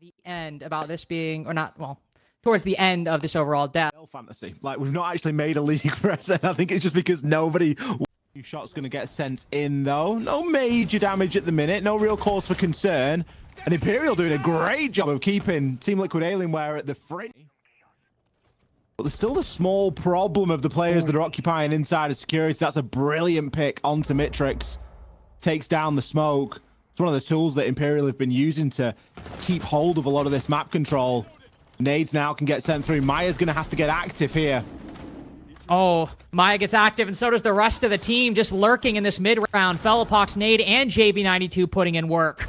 the end about this being, or not, well, towards the end of this overall death. Fantasy. Like, we've not actually made a league for SN. I think it's just because nobody... Shot's going to get sent in, though. No major damage at the minute. No real cause for concern. And Imperial doing a great job of keeping Team Liquid Alienware at the fringe. But there's still the small problem of the players that are occupying inside of security. That's a brilliant pick onto Mitrix. Takes down the smoke. It's one of the tools that Imperial have been using to keep hold of a lot of this map control. Nades now can get sent through. Maya's going to have to get active here. Oh, Maya gets active, and so does the rest of the team, just lurking in this mid-round. Fellapox, Nade, and JB92 putting in work.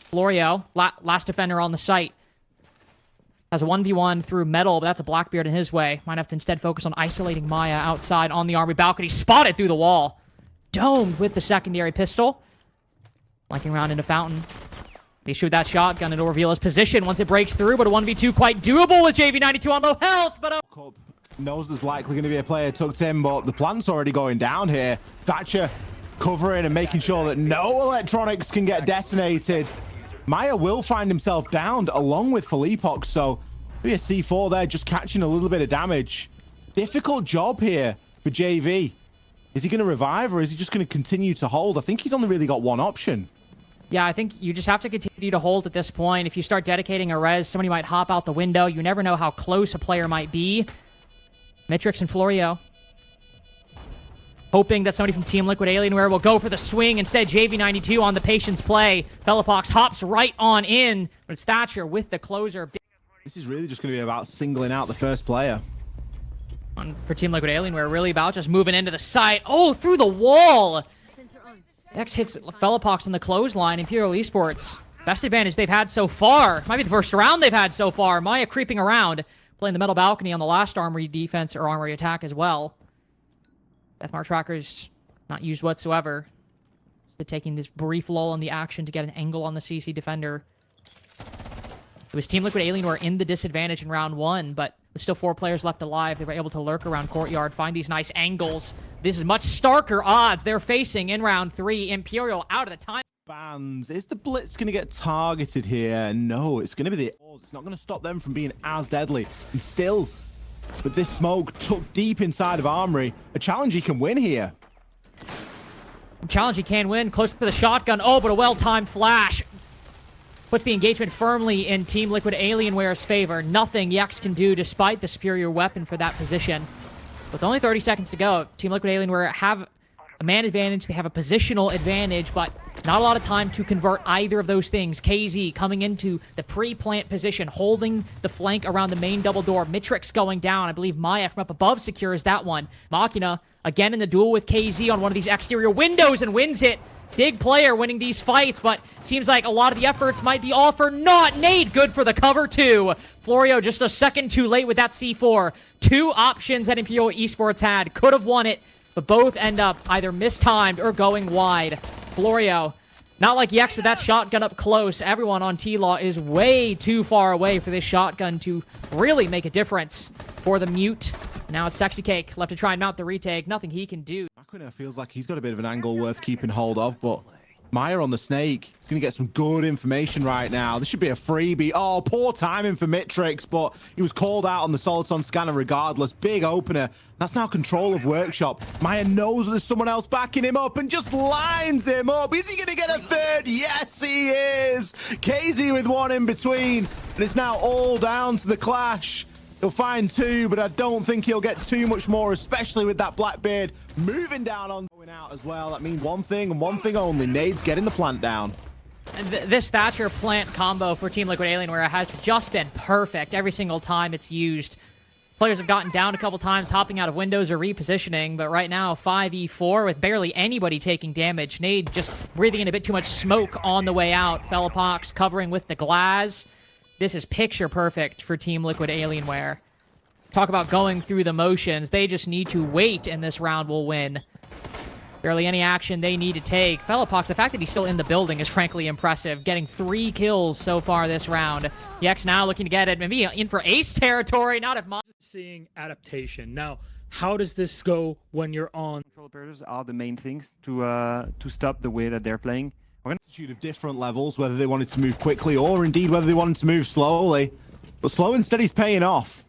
Florio, last defender on the site, has a 1v1 through metal, but that's a Blackbeard in his way. Might have to instead focus on isolating Maya outside on the army balcony. Spotted through the wall. Domed with the secondary pistol. Flanking around into Fountain. They shoot that shotgun, and it'll reveal his position once it breaks through, but a 1v2 quite doable with JB92 on low health, but knows there's likely going to be a player tucked in, but the plant's already going down here. Thatcher covering and making sure that no electronics can get detonated. Maya will find himself downed along with Felipox, so maybe a C4 there just catching a little bit of damage. Difficult job here for JV. Is he going to revive, or is he just going to continue to hold? I think he's only really got one option. Yeah, I think you just have to continue to hold at this point. If you start dedicating a res, somebody might hop out the window. You never know how close a player might be. Mitrix and Florio hoping that somebody from Team Liquid Alienware will go for the swing. Instead, JV92 on the patience play. Fellapox hops right on in, but it's Thatcher with the closer. This is really just going to be about singling out the first player. For Team Liquid Alienware, really about just moving into the site. Oh, through the wall! X hits Fellapox on the clothesline. Imperial Esports, best advantage they've had so far. Might be the first round they've had so far. Maya creeping around, playing the metal balcony on the last armory defense or armory attack as well. Deathmark trackers not used whatsoever. So taking this brief lull in the action to get an angle on the CC defender. It was Team Liquid Alienware in the disadvantage in round one, but with still 4 players left alive, they were able to lurk around courtyard, find these nice angles. This is much starker odds they're facing in round 3. Imperial out of the time. Bans. Is the Blitz going to get targeted here? No, it's going to be the... It's not going to stop them from being as deadly. And still, with this smoke tucked deep inside of Armory, a challenge he can win here. Challenge he can win. Close to the shotgun. Oh, but a well-timed flash puts the engagement firmly in Team Liquid Alienware's favor. Nothing Yex can do despite the superior weapon for that position. With only 30 seconds to go, Team Liquid Alienware have a man advantage, they have a positional advantage, but not a lot of time to convert either of those things. KZ coming into the pre-plant position, holding the flank around the main double door. Mitrix going down. I believe Maya from up above secures that one. Machina again in the duel with KZ on one of these exterior windows and wins it. Big player winning these fights, but seems like a lot of the efforts might be all for naught. Nade good for the cover too. Florio just a second too late with that C4. 2 options that Imperial Esports had. Could have won it, but both end up either mistimed or going wide. Florio, not like Yex with that shotgun up close. Everyone on T-Law is way too far away for this shotgun to really make a difference for the mute. Now it's Sexy Cake, left to try and mount the retake. Nothing he can do. Aquina feels like he's got a bit of an angle worth keeping hold of, but Maya on the snake is going to get some good information right now. This should be a freebie. Oh, poor timing for Mitrix, but he was called out on the Soliton scanner regardless. Big opener. That's now control of Workshop. Maya knows there's someone else backing him up and just lines him up. Is he going to get a third? Yes, he is. KZ with one in between. And it's now all down to the clash. He'll find 2, but I don't think he'll get too much more, especially with that Blackbeard moving down on going out as well. That means one thing and one thing only. Nade's getting the plant down. And this Thatcher plant combo for Team Liquid Alienware has just been perfect every single time it's used. Players have gotten down a couple times, hopping out of windows or repositioning, but right now 5v4 with barely anybody taking damage. Nade just breathing in a bit too much smoke on the way out. Fellapox covering with the glass. This is picture perfect for Team Liquid Alienware. Talk about going through the motions. They just need to wait, and this round will win. Barely any action they need to take. Fellapox, the fact that he's still in the building is frankly impressive. Getting 3 kills so far this round. Yex now looking to get it. Maybe in for ace territory. Not if seeing adaptation. Now, how does this go when you're on? Control operators are the main things to stop the way that they're playing. Multitude of different levels, whether they wanted to move quickly or indeed whether they wanted to move slowly. But slow and steady's paying off.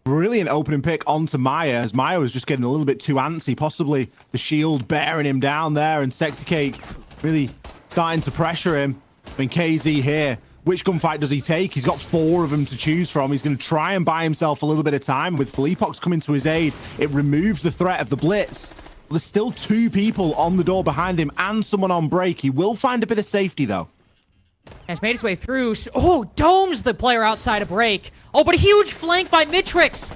Brilliant opening pick onto Maya, as Maya was just getting a little bit too antsy, possibly the shield bearing him down there, and Sexy Cake really starting to pressure him. I mean, KZ here, which gunfight does he take? He's got 4 of them to choose from. He's going to try and buy himself a little bit of time. With Fleepox coming to his aid, it removes the threat of the blitz. There's still 2 people on the door behind him and someone on break. He will find a bit of safety, though. Has made his way through. Oh, domes the player outside of break. Oh, but a huge flank by Mitrix.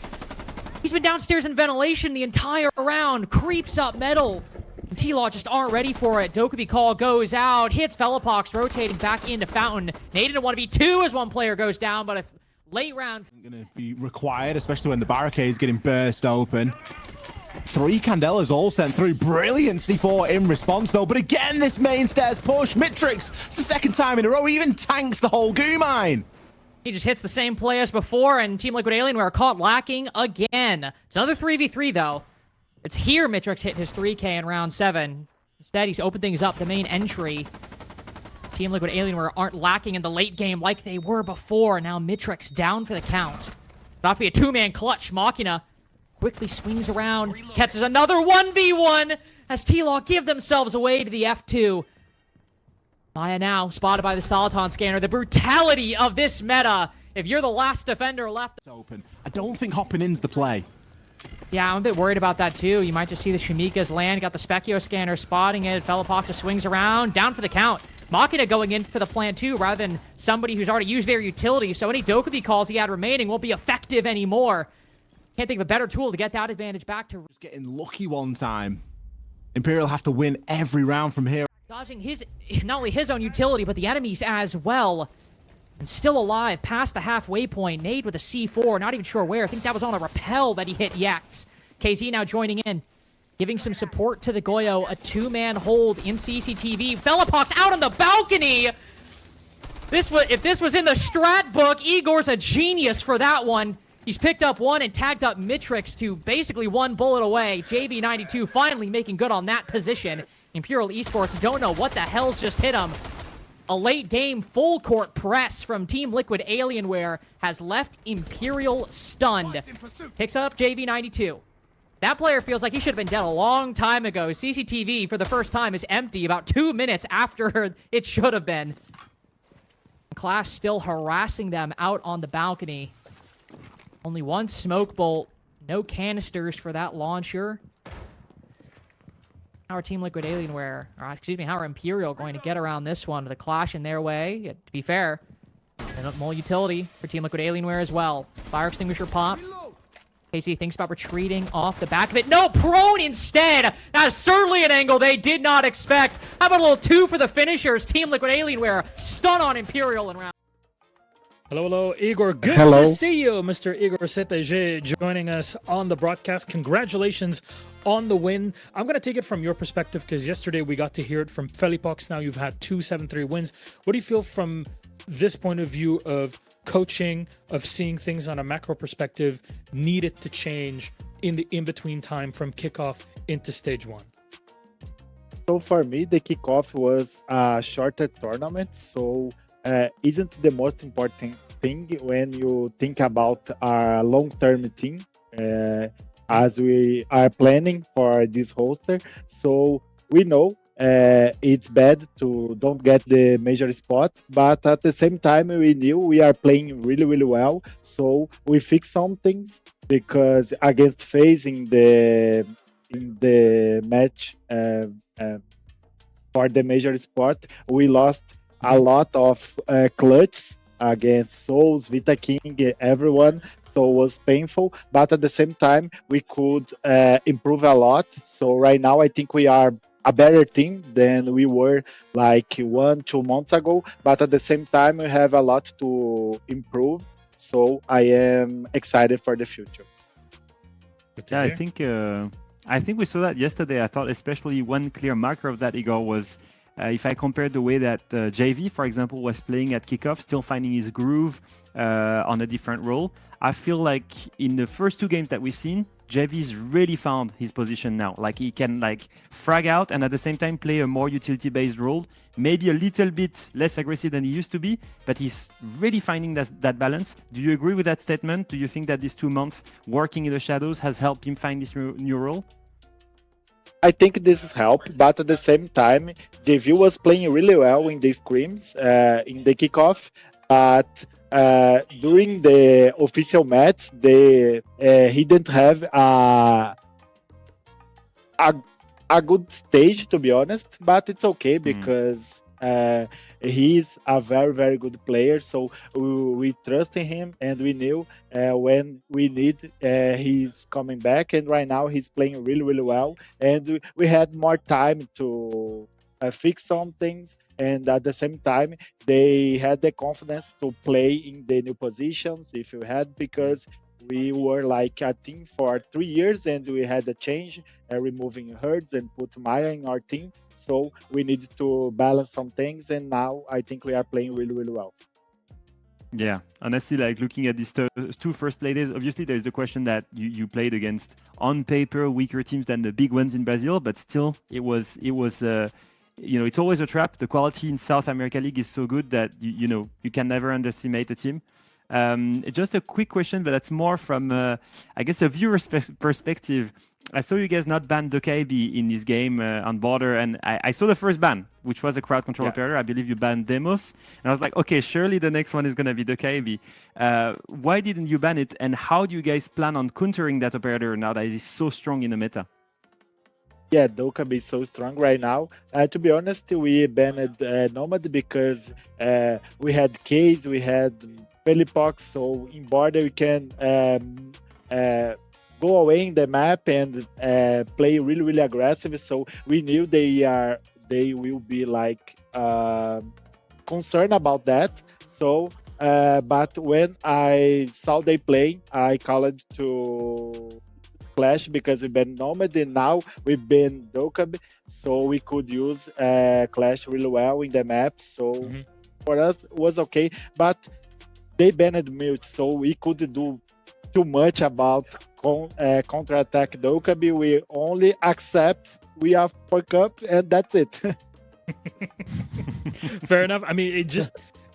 He's been downstairs in ventilation the entire round. Creeps up metal. And T-Law just aren't ready for it. Dokubi call goes out. Hits Velopox, rotating back into Fountain. Naden to 1v2 as one player goes down, but a late round. Going to be required, especially when the barricade's getting burst open. 3 Candelas all sent through. Brilliant C4 in response, though. But again, this main stairs push. Mitrix, it's the second time in a row. He even tanks the whole goo mine. He just hits the same play as before, and Team Liquid Alienware caught lacking again. It's another 3v3, though. It's here Mitrix hit his 3K in round 7. Instead, he's opened things up, the main entry. Team Liquid Alienware aren't lacking in the late game like they were before. Now Mitrix down for the count. About to be a 2-man clutch. Machina quickly swings around, catches another 1v1 as T-Law give themselves away to the F2. Maya now spotted by the Soliton scanner. The brutality of this meta. If you're the last defender left open, I don't think hopping in's the play. Yeah, I'm a bit worried about that too. You might just see the Shimikas land. Got the Specchio scanner spotting it. Velopox just swings around, down for the count. Machina going in for the plan too, rather than somebody who's already used their utility. So any Dokubi calls he had remaining won't be effective anymore. Can't think of a better tool to get that advantage back to. Just getting lucky one time. Imperial have to win every round from here. Dodging his, not only his own utility, but the enemies as well. And still alive past the halfway point. Nade with a C4, not even sure where. I think that was on a rappel that he hit Yachts. KZ now joining in, giving some support to the Goyo. A 2-man hold in CCTV. Velopox out on the balcony! If this was in the strat book, Igor's a genius for that one. He's picked up 1 and tagged up Mitrix to basically 1 bullet away. JV92 finally making good on that position. Imperial Esports don't know what the hell's just hit him. A late game full court press from Team Liquid Alienware has left Imperial stunned. Picks up JV92. That player feels like he should have been dead a long time ago. CCTV for the first time is empty about 2 minutes after it should have been. Clash still harassing them out on the balcony. Only 1 smoke bolt. No canisters for that launcher. How are Team Liquid Alienware, or excuse me, how are Imperial going to get around this one? The Clash in their way, to be fair. And more utility for Team Liquid Alienware as well. Fire extinguisher popped. KC thinks about retreating off the back of it. No, prone instead! That is certainly an angle they did not expect. How about a little 2 for the finishers? Team Liquid Alienware stun on Imperial in round. Hello, Igor. Good to see you, Mr. Igor Setege, joining us on the broadcast. Congratulations on the win. I'm going to take it from your perspective because yesterday we got to hear it from Felipox. Now you've had 2 7-3 wins. What do you feel from this point of view of coaching, of seeing things on a macro perspective needed to change in the in-between time from kickoff into stage 1? So for me, the kickoff was a shorter tournament, so isn't the most important thing when you think about a long-term team, as we are planning for this roster. So we know it's bad to don't get the major spot, but at the same time we knew we are playing really well, so we fixed some things, because against FaZe in the match for the major spot, we lost a lot of clutches against Souls, Vita King, everyone. So it was painful, but at the same time, we could improve a lot. So right now, I think we are a better team than we were like 1-2 months ago. But at the same time, we have a lot to improve. So I am excited for the future. Yeah, I think we saw that yesterday. I thought especially one clear marker of that, Igor, was if I compare the way that JV, for example, was playing at kickoff, still finding his groove on a different role. I feel like in the first 2 games that we've seen, JV's really found his position now. Like he can like frag out and at the same time play a more utility-based role, maybe a little bit less aggressive than he used to be, but he's really finding that balance. Do you agree with that statement? Do you think that these 2 months working in the shadows has helped him find this new role? I think this helped, but at the same time, JV was playing really well in the scrims, in the kickoff, but during the official match, he didn't have a good stage, to be honest, but it's okay because he's a very, very good player, so we trust in him, and we knew when we need, he's coming back, and right now he's playing really, really well, and we had more time to fix some things, and at the same time, they had the confidence to play in the new positions if you had, because we were like a team for 3 years, and we had a change, removing Herds and put Maya in our team. So we needed to balance some things, and now I think we are playing really, really well. Yeah, honestly, like looking at these two first play days, obviously there's the question that you played against on paper weaker teams than the big ones in Brazil, but still it was you know, it's always a trap. The quality in South America League is so good that you know you can never underestimate a team. Just a quick question, but that's more from I guess a viewer's perspective. I saw you guys not ban Dokaibi in this game on border, and I saw the first ban, which was a crowd control operator. I believe you banned Demos, and I was like, okay, surely the next one is going to be Dokaibi. Why didn't you ban it, and how do you guys plan on countering that operator now that it is so strong in the meta? Yeah, Dokaibi is so strong right now. To be honest, we banned Nomad because we had Case, we had Pelipox, so in border we can go away in the map and play really, really aggressive. So we knew they will be like concerned about that. So, but when I saw they play, I called to Clash because we've been Nomad, and now we've been Dokaibi, so we could use Clash really well in the map. So for us, it was okay, but they banned Mute, so we couldn't do too much about counter-attack Dokaibi. We only accept we are for cup, and that's it. Fair enough. I mean,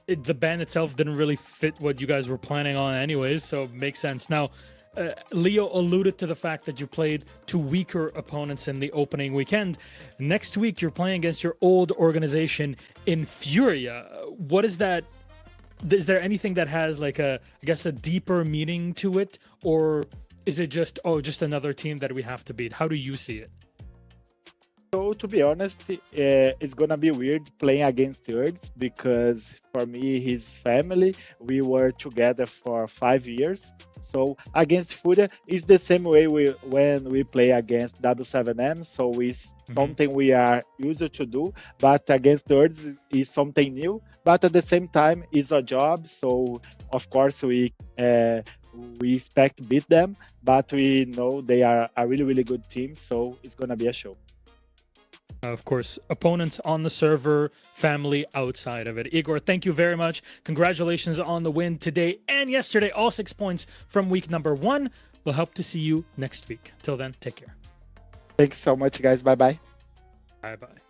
the ban itself didn't really fit what you guys were planning on anyways, so it makes sense. Now, Leo alluded to the fact that you played two weaker opponents in the opening weekend. Next week, you're playing against your old organization in FURIA. What is that? Is there anything that has like I guess a deeper meaning to it, or is it just another team that we have to beat? How do you see it? So to be honest, it's gonna be weird playing against Earths because for me, his family, we were together for 5 years. So against FURIA is the same way when we play against W7M. So it's something we are used to do, but against Earths is something new. But at the same time, it's a job. So of course we expect to beat them, but we know they are a really, really good team. So it's gonna be a show. Of course, opponents on the server, family outside of it. Igor, thank you very much. Congratulations on the win today and yesterday. All 6 points from week number 1. We'll hope to see you next week. Till then, take care. Thanks so much, guys. Bye-bye. Bye-bye.